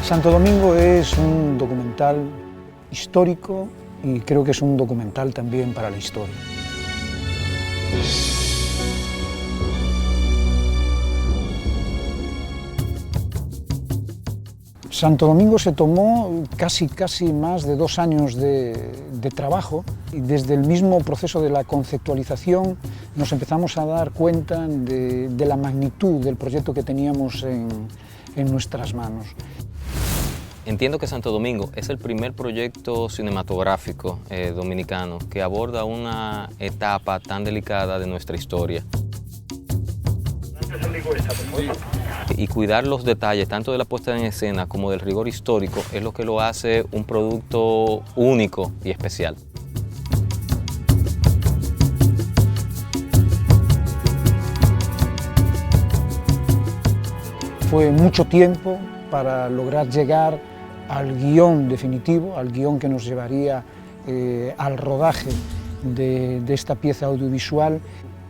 Santo Domingo es un documental histórico y creo que es un documental también para la historia. Santo Domingo se tomó casi más de 2 años de trabajo y desde el mismo proceso de la conceptualización nos empezamos a dar cuenta de la magnitud del proyecto que teníamos en nuestras manos. Entiendo que Santo Domingo es el primer proyecto cinematográfico dominicano que aborda una etapa tan delicada de nuestra historia. Y cuidar los detalles, tanto de la puesta en escena como del rigor histórico, es lo que lo hace un producto único y especial. Fue mucho tiempo para lograr llegar al guión definitivo, al guión que nos llevaría al rodaje de esta pieza audiovisual.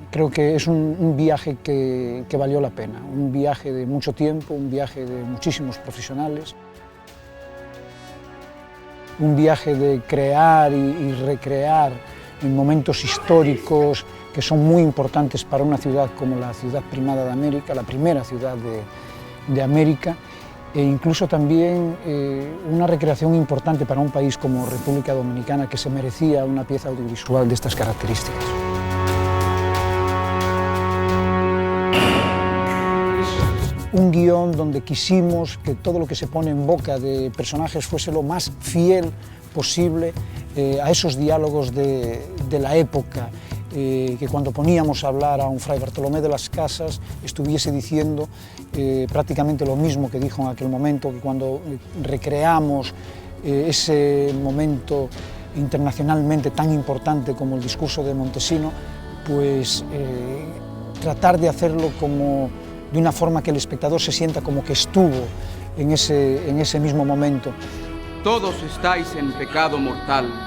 Creo que es un viaje que valió la pena, un viaje de mucho tiempo, un viaje de muchísimos profesionales, un viaje de crear y recrear en momentos históricos que son muy importantes para una ciudad como la ciudad primada de América, la primera ciudad de América, e incluso también una recreación importante para un país como República Dominicana, que se merecía una pieza audiovisual de estas características. Un guión donde quisimos que todo lo que se pone en boca de personajes fuese lo más fiel posible a esos diálogos de la época, que cuando poníamos a hablar a un fray Bartolomé de las Casas estuviese diciendo prácticamente lo mismo que dijo en aquel momento, que cuando recreamos ese momento internacionalmente tan importante como el discurso de Montesino, pues tratar de hacerlo de una forma que el espectador se sienta como que estuvo en ese mismo momento. Todos estáis en pecado mortal.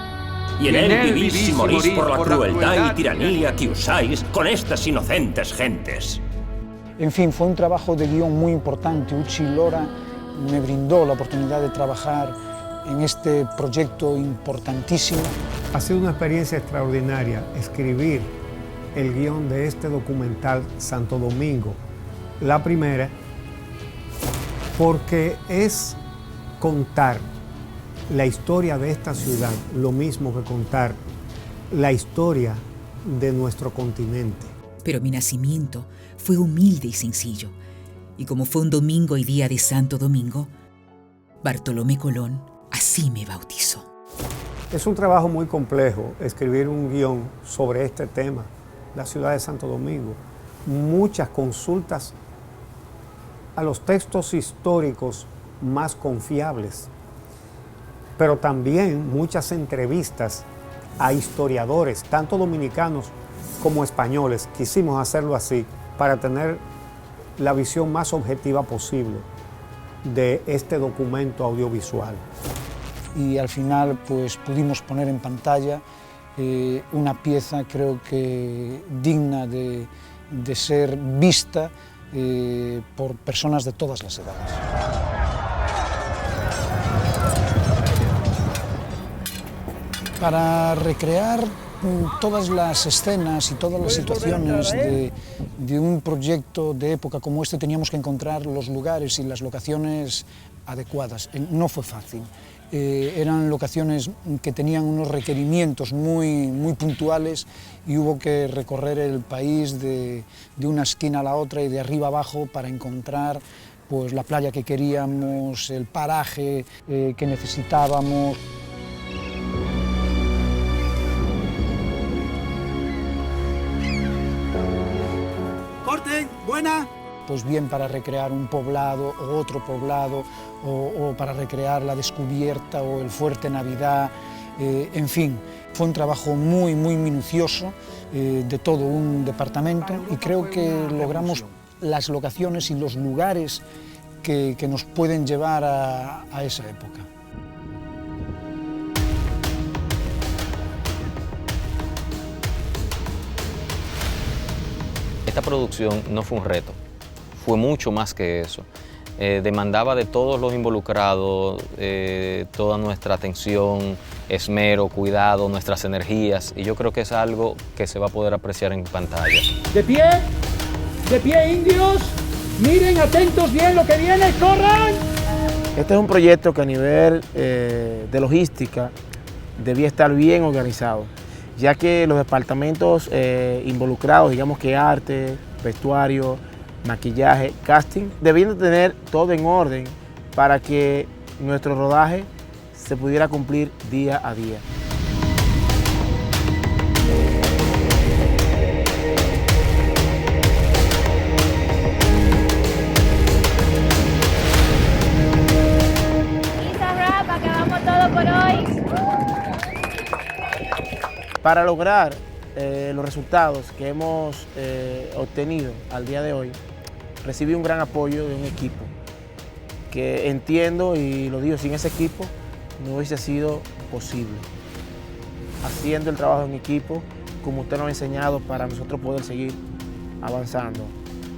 Y en él vivís y morís por la crueldad y tiranía que usáis con estas inocentes gentes. En fin, fue un trabajo de guión muy importante. Uchi Lora me brindó la oportunidad de trabajar en este proyecto importantísimo. Ha sido una experiencia extraordinaria escribir el guión de este documental Santo Domingo. La primera, porque es contar la historia de esta ciudad, lo mismo que contar la historia de nuestro continente. Pero mi nacimiento fue humilde y sencillo, y como fue un domingo y día de Santo Domingo, Bartolomé Colón así me bautizó. Es un trabajo muy complejo escribir un guión sobre este tema, la ciudad de Santo Domingo. Muchas consultas a los textos históricos más confiables, pero también muchas entrevistas a historiadores, tanto dominicanos como españoles. Quisimos hacerlo así para tener la visión más objetiva posible de este documento audiovisual. Y al final pues pudimos poner en pantalla una pieza, creo que digna de ser vista por personas de todas las edades. Para recrear todas las escenas y todas las situaciones de un proyecto de época como este, teníamos que encontrar los lugares y las locaciones adecuadas. No fue fácil. Eran locaciones que tenían unos requerimientos muy puntuales y hubo que recorrer el país de una esquina a la otra y de arriba abajo para encontrar pues, la playa que queríamos, el paraje que necesitábamos. ¡Corte! ¡Buena! Pues bien para recrear un poblado o otro poblado, o para recrear la descubierta o el fuerte Navidad, en fin, fue un trabajo muy minucioso de todo un departamento y creo que logramos las locaciones y los lugares que nos pueden llevar a esa época. Esta producción no fue un reto, fue mucho más que eso. demandaba de todos los involucrados toda nuestra atención, esmero, cuidado, nuestras energías, y yo creo que es algo que se va a poder apreciar en pantalla. De pie indios, miren atentos bien lo que viene, corran. Este es un proyecto que a nivel de logística debía estar bien organizado, ya que los departamentos involucrados, digamos que arte, vestuario, maquillaje, casting, debían de tener todo en orden para que nuestro rodaje se pudiera cumplir día a día. Para que vamos todo por hoy. Para lograr los resultados que hemos obtenido al día de hoy, recibí un gran apoyo de un equipo que entiendo y lo digo, sin ese equipo no hubiese sido posible. Haciendo el trabajo en equipo, como usted nos ha enseñado, para nosotros poder seguir avanzando.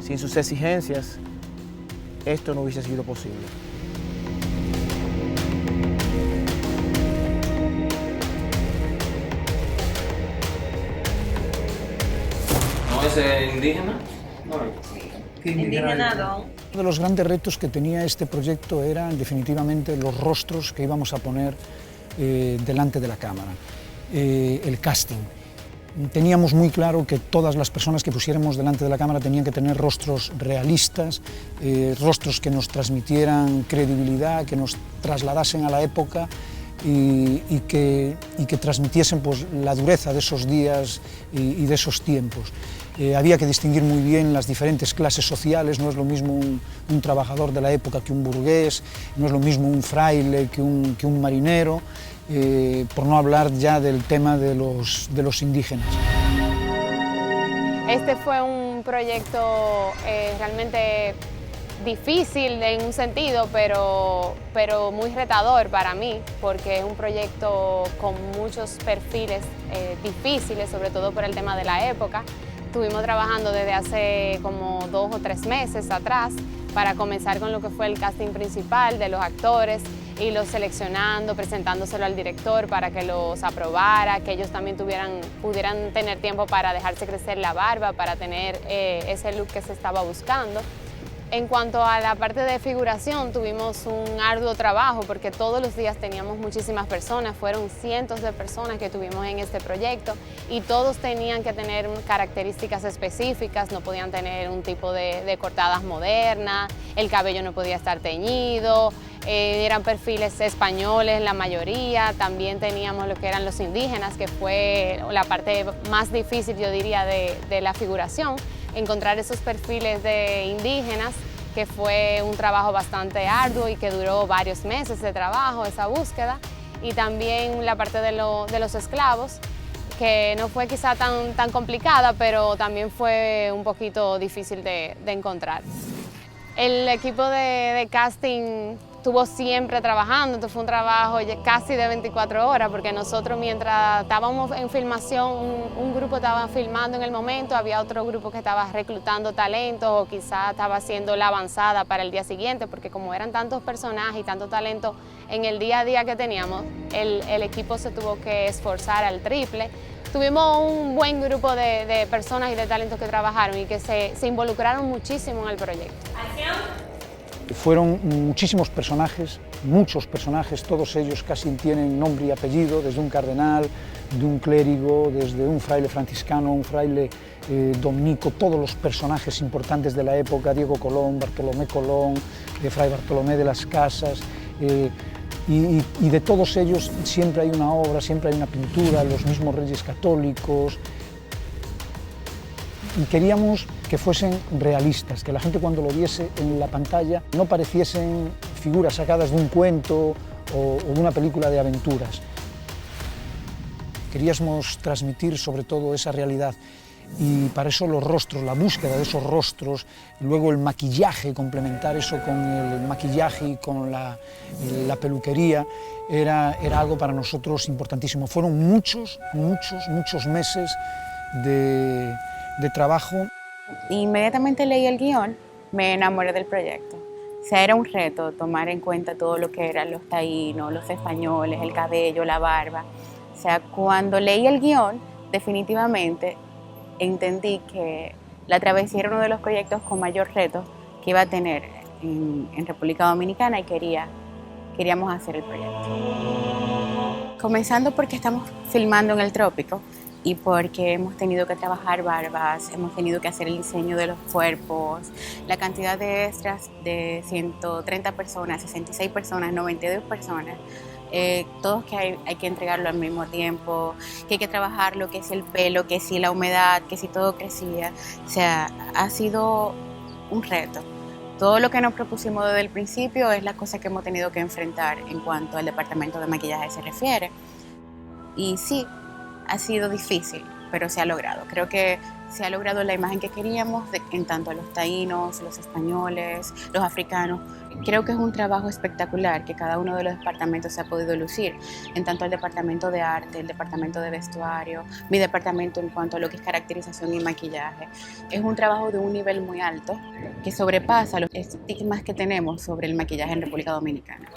Sin sus exigencias, esto no hubiese sido posible. ¿No es indígena? Indigenado. Uno de los grandes retos que tenía este proyecto eran definitivamente los rostros que íbamos a poner delante de la cámara, el casting. Teníamos muy claro que todas las personas que pusiéramos delante de la cámara tenían que tener rostros realistas, rostros que nos transmitieran credibilidad, que nos trasladasen a la época y que transmitiesen pues, la dureza de esos días y de esos tiempos. Había que distinguir muy bien las diferentes clases sociales, no es lo mismo un trabajador de la época que un burgués, no es lo mismo un fraile que un marinero, por no hablar ya del tema de los indígenas. Este fue un proyecto realmente difícil en un sentido, pero muy retador para mí, porque es un proyecto con muchos perfiles difíciles, sobre todo por el tema de la época. Estuvimos trabajando desde hace como 2 o 3 meses atrás para comenzar con lo que fue el casting principal de los actores, y los seleccionando, presentándoselo al director para que los aprobara, que ellos también pudieran tener tiempo para dejarse crecer la barba, para tener ese look que se estaba buscando. En cuanto a la parte de figuración, tuvimos un arduo trabajo porque todos los días teníamos muchísimas personas, fueron cientos de personas que tuvimos en este proyecto y todos tenían que tener características específicas, no podían tener un tipo de cortadas modernas, el cabello no podía estar teñido, eran perfiles españoles la mayoría, también teníamos lo que eran los indígenas, que fue la parte más difícil, yo diría, de la figuración. Encontrar esos perfiles de indígenas, que fue un trabajo bastante arduo y que duró varios meses de trabajo, esa búsqueda, y también la parte de los esclavos, que no fue quizá tan complicada, pero también fue un poquito difícil de encontrar. El equipo de casting estuvo siempre trabajando, entonces fue un trabajo casi de 24 horas, porque nosotros mientras estábamos en filmación, un grupo estaba filmando en el momento, había otro grupo que estaba reclutando talentos o quizás estaba haciendo la avanzada para el día siguiente, porque como eran tantos personajes y tanto talento en el día a día que teníamos, el equipo se tuvo que esforzar al triple. Tuvimos un buen grupo de personas y de talentos que trabajaron y que se involucraron muchísimo en el proyecto. Fueron muchísimos personajes, muchos personajes, todos ellos casi tienen nombre y apellido, desde un cardenal, de un clérigo, desde un fraile franciscano, un fraile dominico, todos los personajes importantes de la época, Diego Colón, Bartolomé Colón, Fray Bartolomé de las Casas, y de todos ellos siempre hay una obra, siempre hay una pintura, los mismos reyes católicos. Y queríamos que fuesen realistas, que la gente cuando lo viese en la pantalla no pareciesen figuras sacadas de un cuento o de una película de aventuras. Queríamos transmitir sobre todo esa realidad y para eso los rostros, la búsqueda de esos rostros, luego el maquillaje, complementar eso con el maquillaje y con la peluquería, era algo para nosotros importantísimo. Fueron muchos meses de trabajo. Inmediatamente leí el guión, me enamoré del proyecto. O sea, era un reto tomar en cuenta todo lo que eran los taínos, los españoles, el cabello, la barba. O sea, cuando leí el guión, definitivamente entendí que La Travesía era uno de los proyectos con mayor reto que iba a tener en República Dominicana y queríamos hacer el proyecto. Comenzando porque estamos filmando en el trópico y porque hemos tenido que trabajar barbas, hemos tenido que hacer el diseño de los cuerpos, la cantidad de extras de 130 personas, 66 personas, 92 personas, todos que hay que entregarlo al mismo tiempo, que hay que trabajarlo, que si el pelo, que si la humedad, que si todo crecía. O sea, ha sido un reto. Todo lo que nos propusimos desde el principio es la cosa que hemos tenido que enfrentar en cuanto al departamento de maquillaje se refiere. Y sí, ha sido difícil, pero se ha logrado. Creo que se ha logrado la imagen que queríamos en tanto a los taínos, los españoles, los africanos. Creo que es un trabajo espectacular que cada uno de los departamentos se ha podido lucir, en tanto el departamento de arte, el departamento de vestuario, mi departamento en cuanto a lo que es caracterización y maquillaje. Es un trabajo de un nivel muy alto que sobrepasa los estigmas que tenemos sobre el maquillaje en República Dominicana.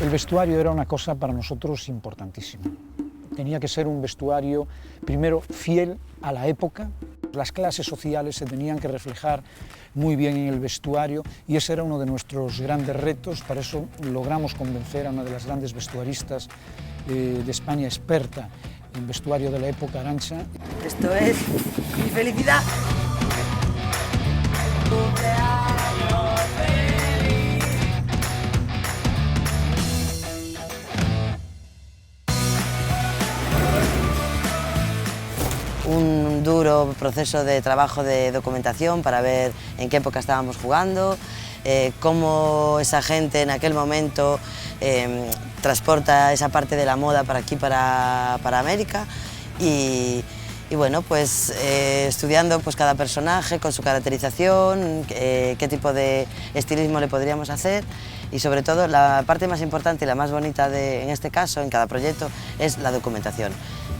El vestuario era una cosa para nosotros importantísima. Tenía que ser un vestuario, primero, fiel a la época. Las clases sociales se tenían que reflejar muy bien en el vestuario y ese era uno de nuestros grandes retos. Para eso logramos convencer a una de las grandes vestuaristas de España, experta en vestuario de la época, Arantxa. Esto es mi felicidad. Un duro proceso de trabajo de documentación para ver en qué época estábamos jugando, cómo esa gente en aquel momento transporta esa parte de la moda para aquí, para América y bueno, pues estudiando pues, cada personaje con su caracterización, qué tipo de estilismo le podríamos hacer y sobre todo la parte más importante y la más bonita en este caso, en cada proyecto, es la documentación,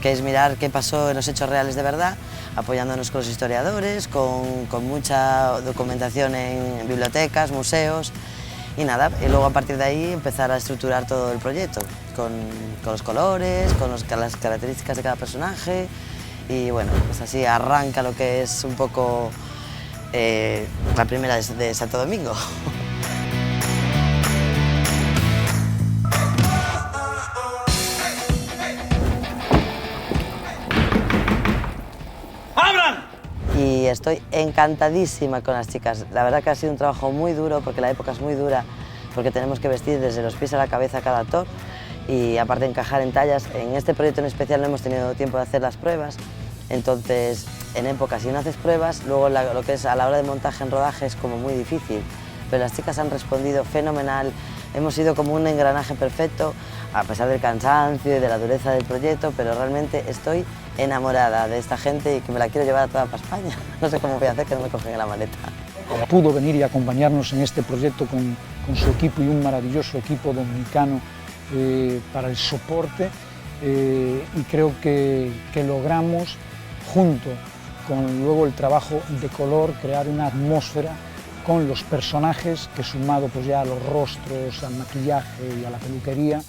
que es mirar qué pasó en los hechos reales de verdad, apoyándonos con los historiadores, con mucha documentación en bibliotecas, museos y nada, y luego a partir de ahí empezar a estructurar todo el proyecto, con los colores, con las características de cada personaje y bueno, pues así arranca lo que es un poco la primera de Santo Domingo. Y estoy encantadísima con las chicas. La verdad que ha sido un trabajo muy duro porque la época es muy dura, porque tenemos que vestir desde los pies a la cabeza cada actor y aparte de encajar en tallas. En este proyecto en especial no hemos tenido tiempo de hacer las pruebas, entonces en época si no haces pruebas, luego lo que es a la hora de montaje en rodaje es como muy difícil, pero las chicas han respondido fenomenal, hemos sido como un engranaje perfecto, a pesar del cansancio y de la dureza del proyecto, pero realmente estoy enamorada de esta gente y que me la quiero llevar a toda para España. No sé cómo voy a hacer que no me cogen en la maleta. Pudo venir y acompañarnos en este proyecto con su equipo y un maravilloso equipo dominicano para el soporte y creo que logramos, junto con luego el trabajo de color, crear una atmósfera con los personajes que sumado pues ya a los rostros, al maquillaje y a la peluquería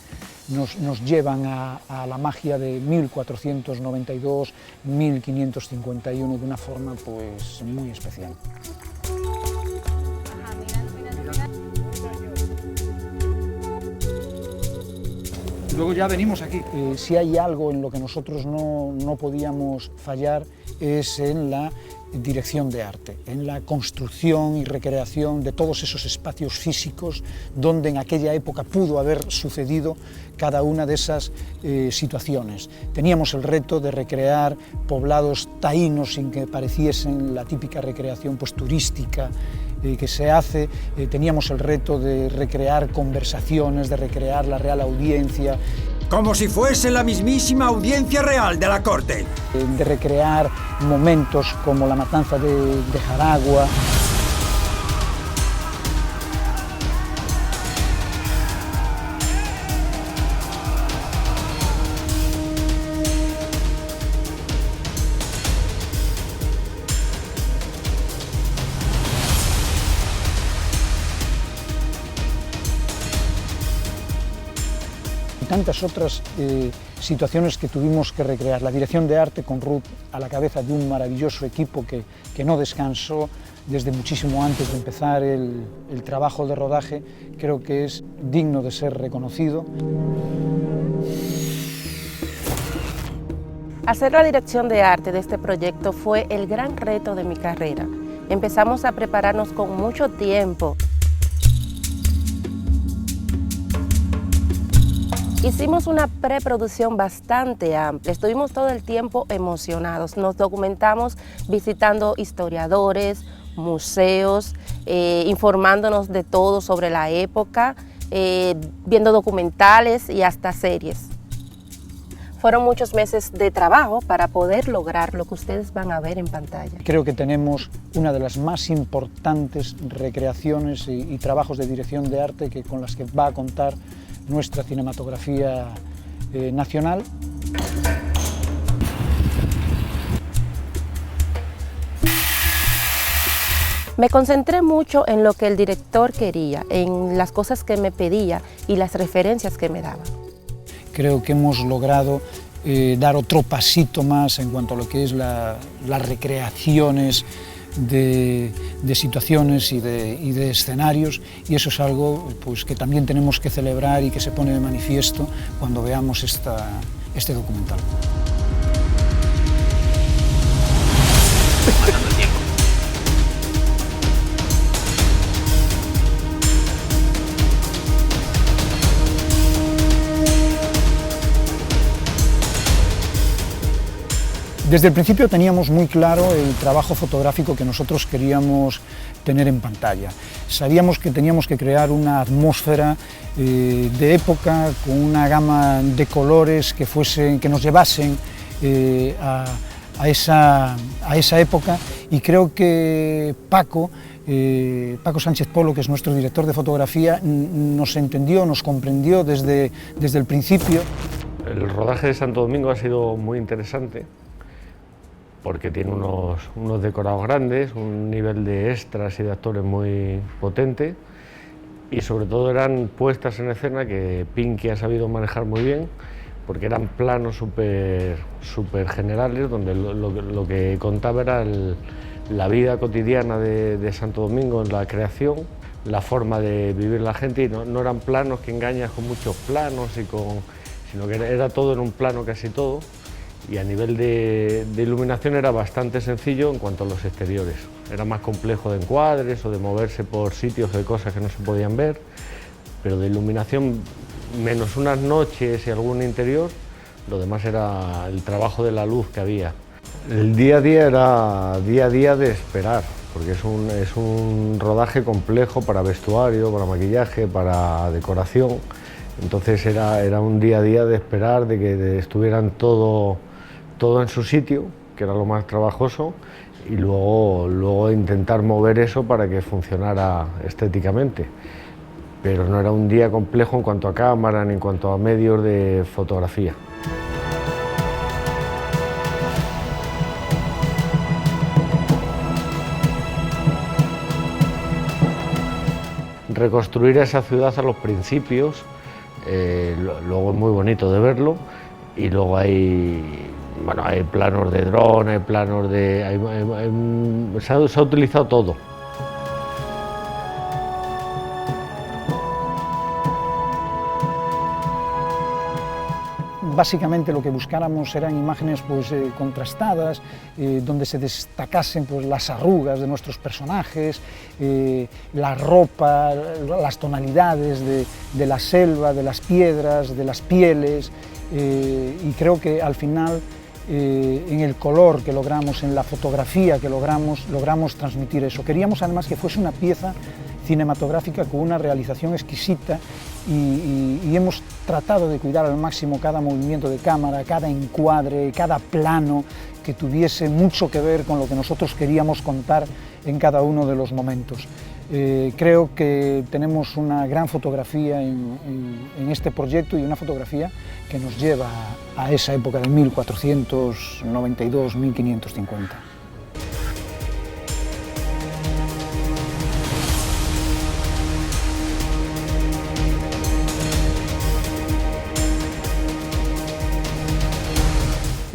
nos llevan a la magia de 1492, 1551 de una forma pues muy especial. Luego ya venimos aquí. Si hay algo en lo que nosotros no podíamos fallar es en la dirección de arte, en la construcción y recreación de todos esos espacios físicos donde en aquella época pudo haber sucedido cada una de esas situaciones. Teníamos el reto de recrear poblados taínos sin que pareciesen la típica recreación pues, turística que se hace, teníamos el reto de recrear conversaciones, de recrear la Real Audiencia. Como si fuese la mismísima audiencia real de la corte. De recrear momentos como la matanza de Jaragua. y tantas otras situaciones que tuvimos que recrear. La dirección de arte con Ruth a la cabeza de un maravilloso equipo que no descansó desde muchísimo antes de empezar el trabajo de rodaje, creo que es digno de ser reconocido. Hacer la dirección de arte de este proyecto fue el gran reto de mi carrera. Empezamos a prepararnos con mucho tiempo. Hicimos una preproducción bastante amplia, estuvimos todo el tiempo emocionados, nos documentamos visitando historiadores, museos, informándonos de todo sobre la época, viendo documentales y hasta series. Fueron muchos meses de trabajo para poder lograr lo que ustedes van a ver en pantalla. Creo que tenemos una de las más importantes recreaciones y trabajos de dirección de arte con las que va a contar nuestra cinematografía nacional. Me concentré mucho en lo que el director quería, en las cosas que me pedía y las referencias que me daba. Creo que hemos logrado dar otro pasito más en cuanto a lo que es las recreaciones de situaciones y de escenarios, y eso es algo pues, que también tenemos que celebrar y que se pone de manifiesto cuando veamos este documental. Desde el principio teníamos muy claro el trabajo fotográfico que nosotros queríamos tener en pantalla. Sabíamos que teníamos que crear una atmósfera de época, con una gama de colores que nos llevasen a esa época, y creo que Paco Sánchez Polo, que es nuestro director de fotografía, nos entendió, nos comprendió desde el principio. El rodaje de Santo Domingo ha sido muy interesante, porque tiene unos decorados grandes, un nivel de extras y de actores muy potente, y sobre todo eran puestas en escena que Pinky ha sabido manejar muy bien, porque eran planos súper generales, donde lo que contaba era la vida cotidiana de Santo Domingo en la creación, la forma de vivir la gente, y no eran planos que engañas con muchos planos, sino que era todo en un plano, casi todo. Y a nivel de iluminación era bastante sencillo en cuanto a los exteriores. Era más complejo de encuadres o de moverse por sitios de cosas que no se podían ver, pero de iluminación, menos unas noches y algún interior, lo demás era el trabajo de la luz que había. El día a día era día a día de esperar, porque es un rodaje complejo para vestuario, para maquillaje, para decoración. Entonces era un día a día de esperar, de que estuvieran todo en su sitio, que era lo más trabajoso, y luego intentar mover eso para que funcionara estéticamente. Pero no era un día complejo en cuanto a cámara ni en cuanto a medios de fotografía. Reconstruir esa ciudad a los principios, luego es muy bonito de verlo, y luego hay planos de dron, hay planos se ha utilizado todo. Básicamente lo que buscáramos eran imágenes contrastadas, donde se destacasen las arrugas de nuestros personajes, la ropa, las tonalidades de la selva, de las piedras, de las pieles, y creo que al final en el color que logramos, en la fotografía que logramos transmitir eso. Queríamos además que fuese una pieza cinematográfica con una realización exquisita, y hemos tratado de cuidar al máximo cada movimiento de cámara, cada encuadre, cada plano, que tuviese mucho que ver con lo que nosotros queríamos contar en cada uno de los momentos. Creo que tenemos una gran fotografía en este proyecto, y una fotografía que nos lleva a esa época de 1492-1550.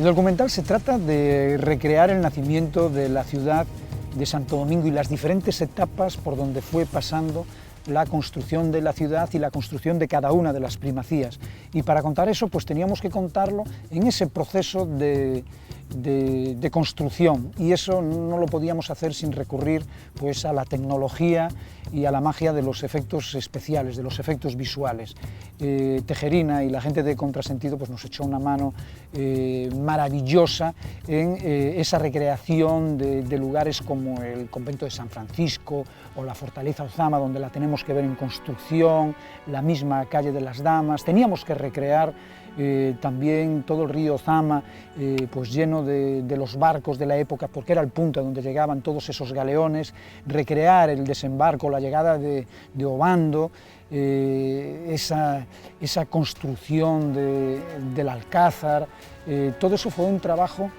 El documental se trata de recrear el nacimiento de la ciudad de Santo Domingo y las diferentes etapas por donde fue pasando la construcción de la ciudad y la construcción de cada una de las primacías. Y para contar eso, pues teníamos que contarlo en ese proceso de construcción, y eso no lo podíamos hacer sin recurrir pues a la tecnología y a la magia de los efectos especiales, de los efectos visuales. Tejerina y la gente de Contrasentido pues nos echó una mano maravillosa en esa recreación de lugares como el convento de San Francisco o la fortaleza Ozama, donde la tenemos que ver en construcción, la misma calle de las Damas. Teníamos que recrear también todo el río Ozama, pues lleno de los barcos de la época, porque era el punto donde llegaban todos esos galeones, recrear el desembarco, la llegada de Obando, esa construcción del Alcázar. Todo eso fue un trabajo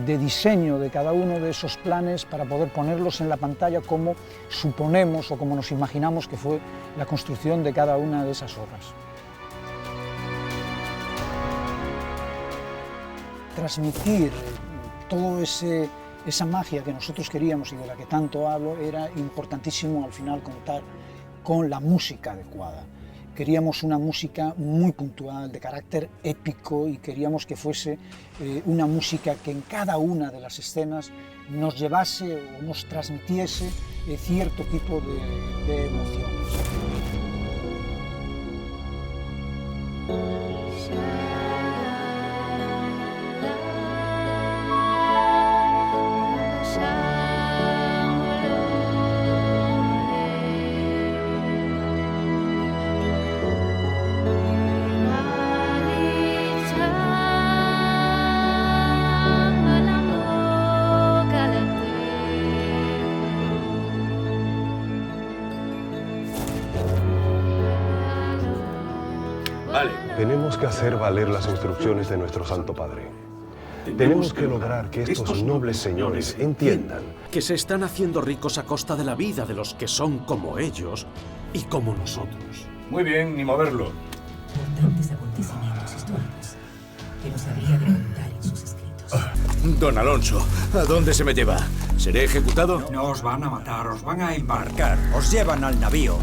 de diseño de cada uno de esos planes para poder ponerlos en la pantalla como suponemos o como nos imaginamos que fue la construcción de cada una de esas obras. Transmitir toda esa magia que nosotros queríamos y de la que tanto hablo, era importantísimo al final contar con la música adecuada. Queríamos una música muy puntual, de carácter épico, y queríamos que fuese una música que en cada una de las escenas nos llevase o nos transmitiese cierto tipo de emociones. Tenemos que hacer valer las instrucciones de nuestro Santo Padre. Tenemos que lograr que estos nobles señores entiendan que se están haciendo ricos a costa de la vida de los que son como ellos y como nosotros. Muy bien, ni moverlo. Importantes acontecimientos históricos que nos habría de contar en sus escritos. Don Alonso, ¿a dónde se me lleva? ¿Seré ejecutado? No os van a matar, os van a embarcar, os llevan al navío.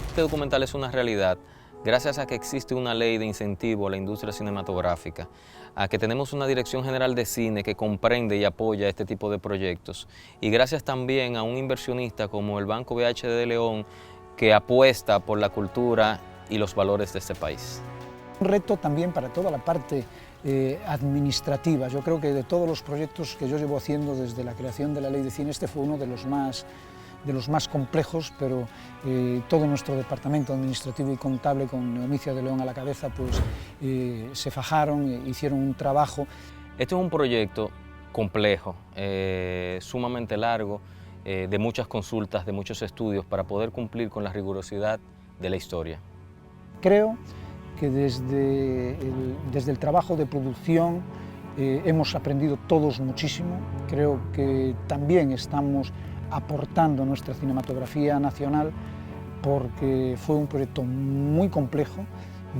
Este documental es una realidad gracias a que existe una ley de incentivo a la industria cinematográfica, a que tenemos una Dirección General de Cine que comprende y apoya este tipo de proyectos, y gracias también a un inversionista como el Banco BHD de León, que apuesta por la cultura y los valores de este país. Un reto también para toda la parte administrativa. Yo creo que de todos los proyectos que yo llevo haciendo desde la creación de la Ley de Cine, este fue uno de los más complejos, pero todo nuestro departamento administrativo y contable, con Neomicia de León a la cabeza, pues se fajaron, hicieron un trabajo. Este es un proyecto complejo, sumamente largo, de muchas consultas, de muchos estudios, para poder cumplir con la rigurosidad de la historia. Creo que desde el trabajo de producción hemos aprendido todos muchísimo. Creo que también estamos aportando nuestra cinematografía nacional, porque fue un proyecto muy complejo,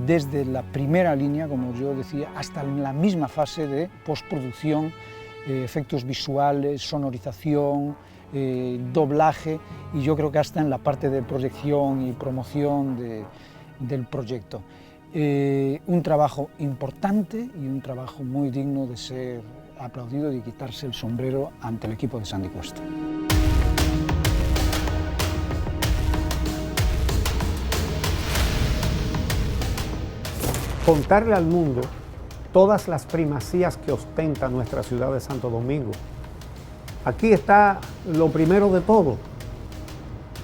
desde la primera línea, como yo decía, hasta la misma fase de postproducción, efectos visuales, sonorización, doblaje, y yo creo que hasta en la parte de proyección y promoción del proyecto. Un trabajo importante y un trabajo muy digno de ser aplaudido y de quitarse el sombrero ante el equipo de Sandy Cuesta. Contarle al mundo todas las primacías que ostenta nuestra ciudad de Santo Domingo. Aquí está lo primero de todo: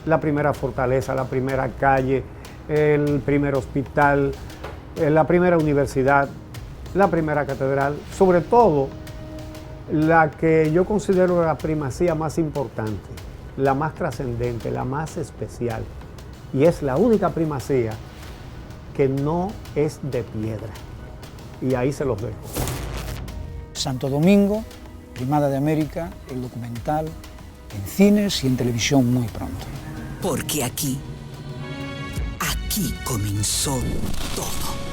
la primera fortaleza, la primera calle, el primer hospital, la primera universidad, la primera catedral, sobre todo la que yo considero la primacía más importante, la más trascendente, la más especial, y es la única primacía que no es de piedra. Y ahí se los dejo. Santo Domingo, Primada de América, el documental, en cines y en televisión muy pronto. Porque aquí comenzó todo.